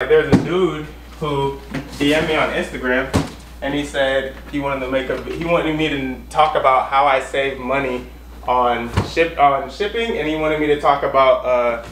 Like, there's a dude who DM'd me on Instagram, and he said he wanted me to talk about how I save money on shipping, and he wanted me to talk about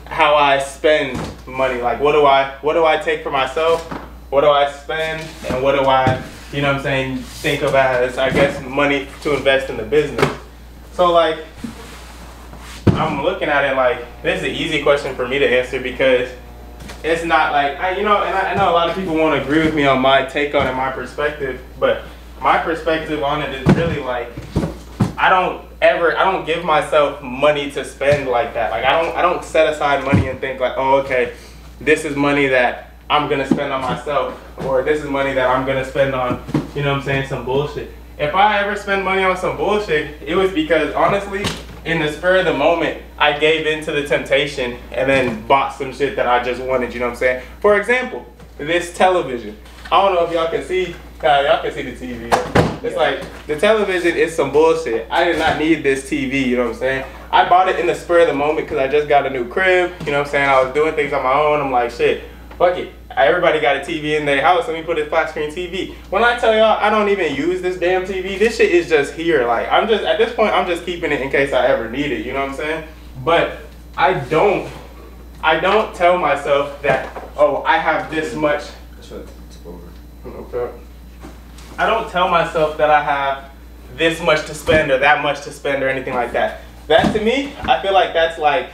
how I spend money. Like, what do I take for myself? What do I spend? And what do I, you know what I'm saying, think of as, I guess, money to invest in the business. So, like, I'm looking at it like, this is an easy question for me to answer because it's not like, I know a lot of people won't agree with me on my take on it, my perspective, but my perspective on it is really like, I don't give myself money to spend like that. Like, I don't set aside money and think like, oh, okay, this is money that I'm gonna spend on myself, or this is money that I'm gonna spend on, you know what I'm saying, some bullshit. If I ever spend money on some bullshit, it was because, honestly, in the spur of the moment, I gave in to the temptation and then bought some shit that I just wanted, you know what I'm saying? For example, this television. I don't know if y'all can see, y'all can see the TV. It's like, the television is some bullshit. I did not need this TV, you know what I'm saying? I bought it in the spur of the moment because I just got a new crib, you know what I'm saying? I was doing things on my own. I'm like, shit, fuck it. Everybody got a TV in their house, let me put a flat screen TV. When I tell y'all I don't even use this damn TV, this shit is just here. Like, at this point, I'm just keeping it in case I ever need it, you know what I'm saying? But I don't tell myself that, oh, I have this much. Okay. I don't tell myself that I have this much to spend or that much to spend or anything like that. That, to me, I feel like that's like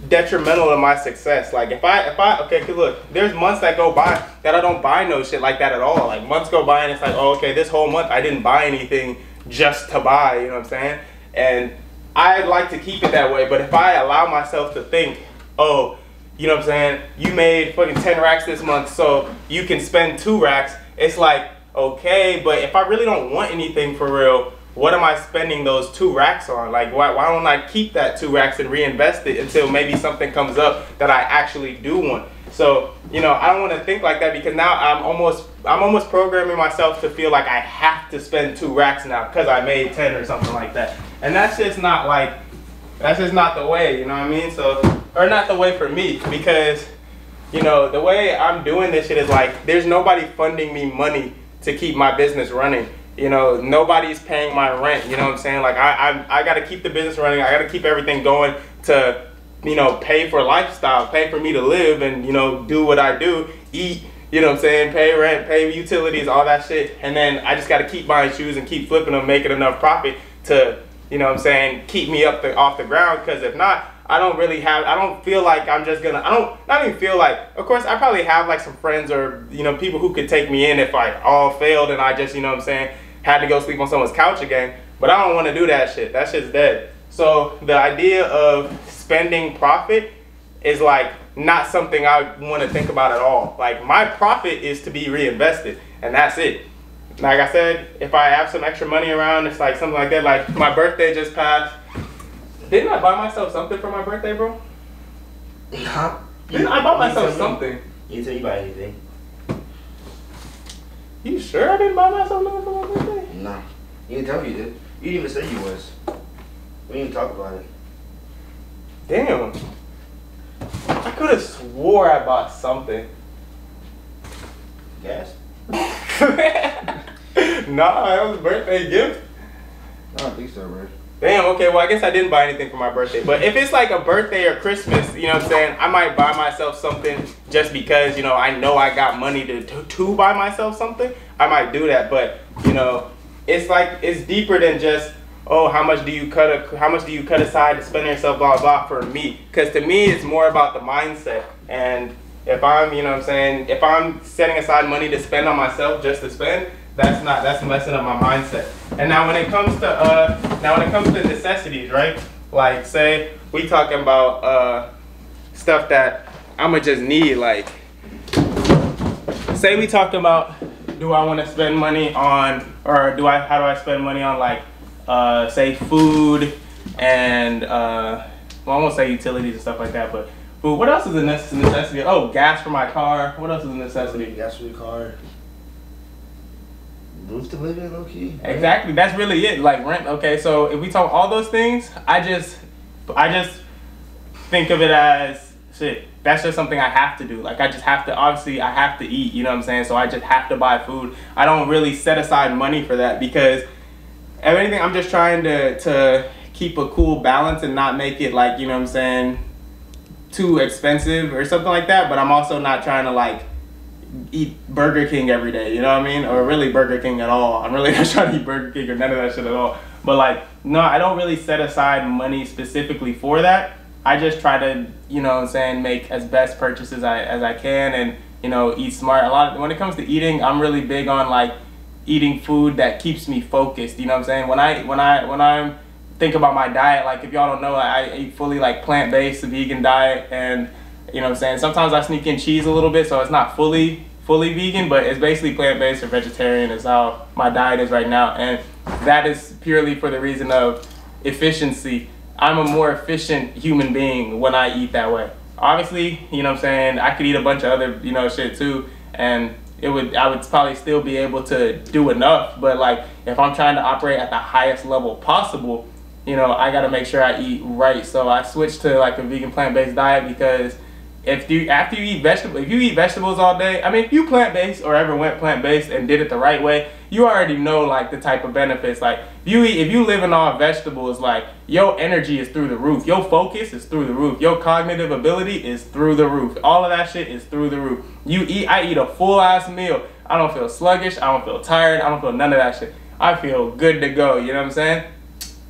detrimental to my success. Like, if I okay, cause look, there's months that go by that I don't buy no shit like that at all. Like, months go by and it's like, oh, okay, this whole month I didn't buy anything just to buy, you know what I'm saying? And I'd like to keep it that way, but if I allow myself to think, oh, you know what I'm saying, you made fucking 10 racks this month, so you can spend 2 racks, it's like, okay, but if I really don't want anything for real, what am I spending those 2 racks on? Like, why don't I keep that 2 racks and reinvest it until maybe something comes up that I actually do want? So, you know, I don't want to think like that because now I'm almost programming myself to feel like I have to spend 2 racks now because I made 10 or something like that. And that's just not the way, you know what I mean? So, or not the way for me, because, you know, the way I'm doing this shit is like, there's nobody funding me money to keep my business running. You know, nobody's paying my rent, you know what I'm saying? Like, I got to keep the business running. I got to keep everything going to, you know, pay for lifestyle, pay for me to live and, you know, do what I do, eat, you know what I'm saying, pay rent, pay utilities, all that shit. And then I just got to keep buying shoes and keep flipping them, making enough profit to, you know what I'm saying, keep me off the ground. Because if not, I don't feel like I'm just gonna, not even feel like, of course, I probably have like some friends or, you know, people who could take me in if I all failed and I just, you know what I'm saying, had to go sleep on someone's couch again. But I don't want to do that shit. That shit's dead. So the idea of spending profit is like not something I want to think about at all. Like, my profit is to be reinvested, and that's it. Like I said, if I have some extra money around, it's like something like that. Like, my birthday just passed. Didn't I buy myself something for my birthday, bro? Nah. I bought myself something. You didn't tell you buy anything. You sure I didn't buy myself nothing for my birthday? Nah. You didn't tell me you did. You didn't even say you was. We didn't even talk about it. Damn. I could have swore I bought something. Gas? Nah, it was a birthday gift. I don't think so, bro. Damn, okay, well, I guess I didn't buy anything for my birthday. But if it's like a birthday or Christmas, you know what I'm saying, I might buy myself something just because, you know I got money to buy myself something. I might do that, but, you know, it's like, it's deeper than just, oh, how much do you cut aside to spend yourself, blah, blah, for me. Because to me, it's more about the mindset. And if I'm, you know what I'm saying, if I'm setting aside money to spend on myself just to spend, that's messing up my mindset. And now when it comes to necessities, right? Like, say we talking about stuff that I'ma just need, like, say we talking about, do I want to spend money on, or how do I spend money on, like, say food and well, I won't say utilities and stuff like that, but food. What else is a necessity? Oh, gas for my car. What else is a necessity? Gas for your car. Roof to live in, low key. Exactly. That's really it. Like, rent. Okay, so if we talk all those things, I just think of it as shit. that's just something I have to do. Like, I just have to, obviously I have to eat, you know what I'm saying? So I just have to buy food. I don't really set aside money for that, because if anything, I'm just trying to keep a cool balance and not make it, like, you know what I'm saying, too expensive or something like that. But I'm also not trying to like eat Burger King every day, you know what I mean? Or really Burger King at all. I'm really not trying to eat Burger King or none of that shit at all. But like, no, I don't really set aside money specifically for that. I just try to, you know what I'm saying, make as best purchases as I can, and, you know, eat smart. When it comes to eating, I'm really big on like eating food that keeps me focused, you know what I'm saying? When I think about my diet, like, if y'all don't know, I eat fully like plant-based, vegan diet, and, you know what I'm saying, sometimes I sneak in cheese a little bit, so it's not fully vegan, but it's basically plant-based or vegetarian is how my diet is right now. And that is purely for the reason of efficiency. I'm a more efficient human being when I eat that way. Obviously, you know what I'm saying, I could eat a bunch of other, you know, shit too, and I would probably still be able to do enough. But like, if I'm trying to operate at the highest level possible, you know, I gotta make sure I eat right. So I switched to like a vegan plant-based after you eat vegetables all day, I mean, if you plant-based or ever went plant-based and did it the right way, you already know like the type of benefits. Like, if you live in all vegetables, like, your energy is through the roof, your focus is through the roof, your cognitive ability is through the roof, all of that shit is through the roof. I eat a full ass meal, I don't feel sluggish, I don't feel tired, I don't feel none of that shit. I feel good to go, you know what I'm saying?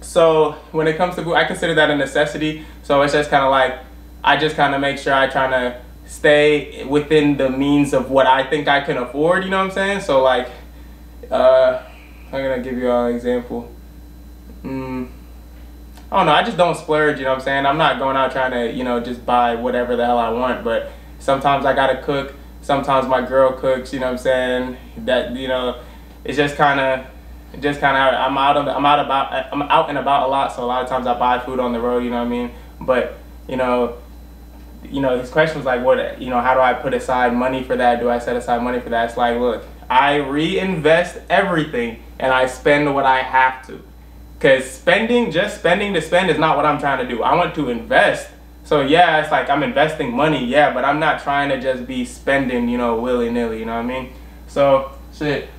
So when it comes to food, I consider that a necessity. So it's just kind of like, I just kind of make sure I try to stay within the means of what I think I can afford, you know what I'm saying? So like, I'm gonna give you an example. I don't know, I just don't splurge, you know what I'm saying? I'm not going out trying to, you know, just buy whatever the hell I want, but sometimes I gotta cook, sometimes my girl cooks, you know what I'm saying? That, you know, it's just kind of, I'm out and about a lot, so a lot of times I buy food on the road, you know what I mean? But, you know, his question was like, what, you know, how do I put aside money for that? Do I set aside money for that? It's like, look, I reinvest everything and I spend what I have to. Because just spending to spend is not what I'm trying to do. I want to invest. So yeah, it's like I'm investing money, yeah, but I'm not trying to just be spending, you know, willy-nilly, you know what I mean? So, shit,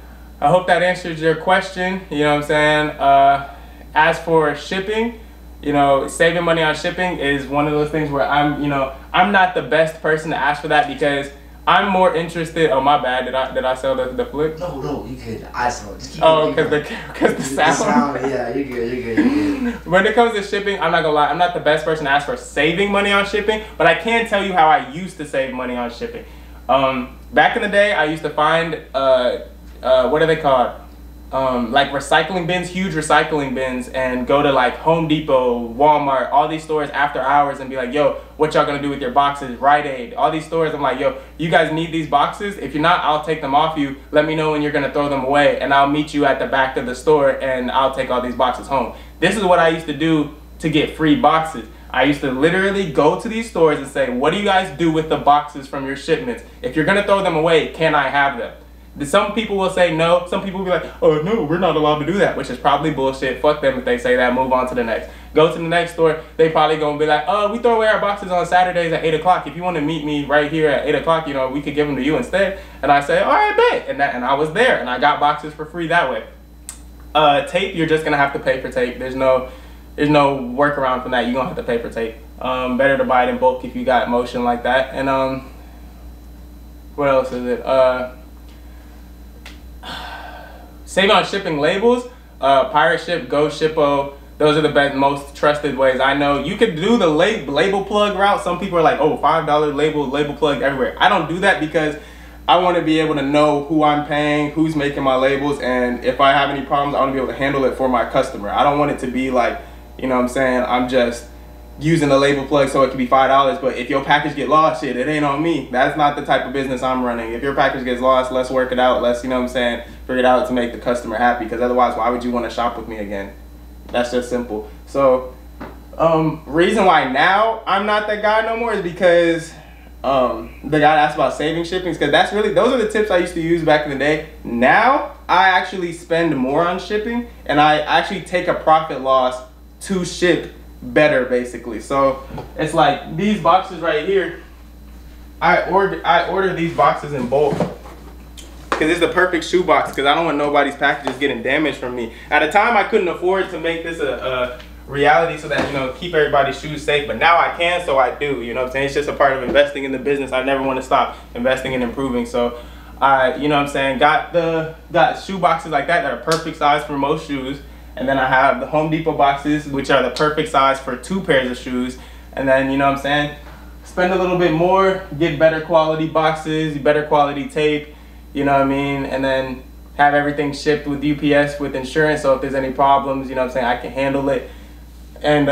I hope that answers your question, you know what I'm saying? As for shipping, you know, saving money on shipping is one of those things where I'm not the best person to ask for that, because I'm more interested. Oh, my bad. Did I sell the flip? No, you could. I saw it. Oh, because the sound. Yeah, you're good. When it comes to shipping, I'm not gonna lie, I'm not the best person to ask for saving money on shipping, but I can tell you how I used to save money on shipping. Back in the day, I used to find what are they called? Like recycling bins, huge recycling bins, and go to like Home Depot, Walmart, all these stores after hours and be like, yo, what y'all gonna do with your boxes? Rite Aid, all these stores. I'm like, yo, you guys need these boxes? If you're not, I'll take them off you. Let me know when you're gonna throw them away, and I'll meet you at the back of the store and I'll take all these boxes home. This is what I used to do to get free boxes. I used to literally go to these stores and say, what do you guys do with the boxes from your shipments? If you're gonna throw them away, can I have them? Some people will say no. Some people will be like, oh no, we're not allowed to do that, which is probably bullshit. Fuck them if they say that. Move on to the next. Go to the next store. They probably gonna be like, oh, we throw away our boxes on Saturdays at 8 o'clock. If you want to meet me right here at 8 o'clock, you know, we could give them to you instead. And I say, all right, bet. And I was there, and I got boxes for free that way. Tape, you're just gonna have to pay for tape. There's no workaround from that. You're gonna have to pay for tape. Better to buy it in bulk if you got motion like that. And what else is it? Saving on shipping labels, Pirate Ship, Go Shippo, those are the best, most trusted ways. I know you could do the label plug route. Some people are like, oh, $5 label plug everywhere. I don't do that because I want to be able to know who I'm paying, who's making my labels, and if I have any problems, I want to be able to handle it for my customer. I don't want it to be like, you know what I'm saying, I'm just using a label plug so it can be $5, but if your package get lost, shit, it ain't on me. That's not the type of business I'm running. If your package gets lost, let's work it out. Let's, you know what I'm saying, figure it out to make the customer happy, because otherwise, why would you want to shop with me again? That's just simple. So, reason why now I'm not that guy no more is because the guy asked about saving shipping, because those are the tips I used to use back in the day. Now, I actually spend more on shipping, and I actually take a profit loss to ship better, basically. So it's like these boxes right here, I ordered these boxes in bulk because it's the perfect shoe box because I don't want nobody's packages getting damaged from me. At the time, I couldn't afford to make this a reality so that, you know, keep everybody's shoes safe, but now I can, so I do, you know what I'm saying? It's just a part of investing in the business. I never want to stop investing and improving. So I, you know what I'm saying, got shoe boxes like that are perfect size for most shoes. And then I have the Home Depot boxes, which are the perfect size for 2 pairs of shoes. And then, you know what I'm saying, spend a little bit more, get better quality boxes, better quality tape, you know what I mean? And then have everything shipped with UPS with insurance, so if there's any problems, you know what I'm saying, I can handle it. And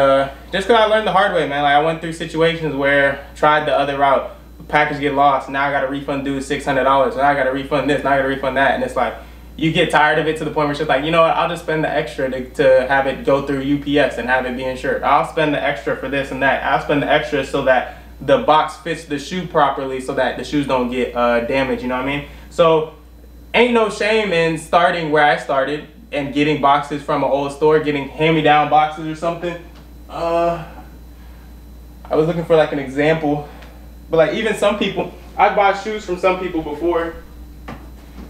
just because I learned the hard way, man. Like, I went through situations where I tried the other route, package get lost, now I got a refund due $600, now I got to refund this, now I got to refund that, and it's like, you get tired of it to the point where it's just like, you know what, I'll just spend the extra to have it go through UPS and have it be insured. I'll spend the extra for this and that. I'll spend the extra so that the box fits the shoe properly so that the shoes don't get damaged, you know what I mean? So, ain't no shame in starting where I started and getting boxes from an old store, getting hand-me-down boxes or something. I was looking for like an example, but like even some people, I bought shoes from some people before,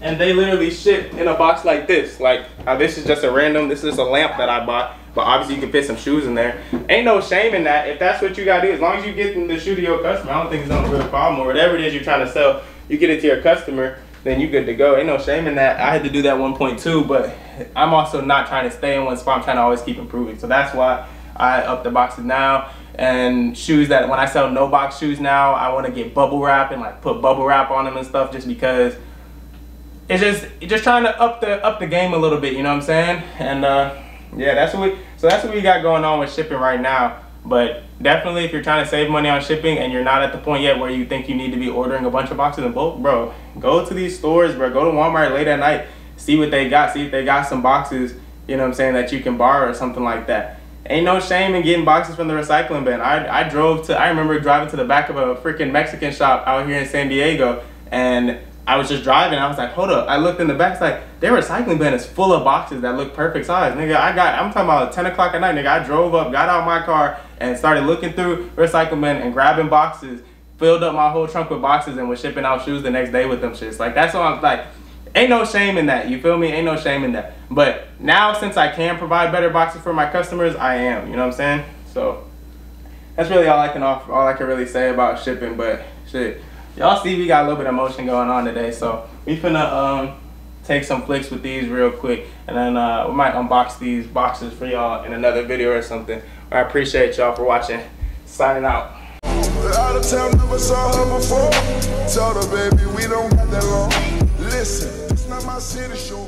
and they literally ship in a box like this. Like, this is just a random, this is a lamp that I bought, but obviously you can fit some shoes in there. Ain't no shame in that. If that's what you gotta do, as long as you get the shoe to your customer, I don't think it's no real problem. Or whatever it is you're trying to sell, you get it to your customer, then you good to go. Ain't no shame in that. I had to do that 1.2, but I'm also not trying to stay in one spot. I'm trying to always keep improving. So that's why I up the boxes now. And shoes that when I sell no box shoes now, I want to get bubble wrap and like put bubble wrap on them and stuff, just because it's just trying to up the game a little bit, you know what I'm saying? And yeah, that's what we got going on with shipping right now. But definitely, if you're trying to save money on shipping and you're not at the point yet where you think you need to be ordering a bunch of boxes in bulk, bro, go to these stores, bro. Go to Walmart late at night, see what they got, see if they got some boxes, you know what I'm saying, that you can borrow or something like that. Ain't no shame in getting boxes from the recycling bin. I remember driving to the back of a freaking Mexican shop out here in San Diego, and I was just driving. I was like, hold up. I looked in the back. It's like, their recycling bin is full of boxes that look perfect size. Nigga, I'm talking about 10 o'clock at night. Nigga, I drove up, got out my car, and started looking through recycling bin and grabbing boxes. Filled up my whole trunk with boxes and was shipping out shoes the next day with them shits. Like, that's what I'm like. Ain't no shame in that. You feel me? Ain't no shame in that. But now, since I can provide better boxes for my customers, I am. You know what I'm saying? So that's really all I can offer. All I can really say about shipping. But shit. Y'all see we got a little bit of motion going on today, so we finna take some flicks with these real quick, and then we might unbox these boxes for y'all in another video or something. I appreciate y'all for watching. Signing out. Out of town, never saw her before. Tell her, baby, we don't got that long. Listen, it's not my city show.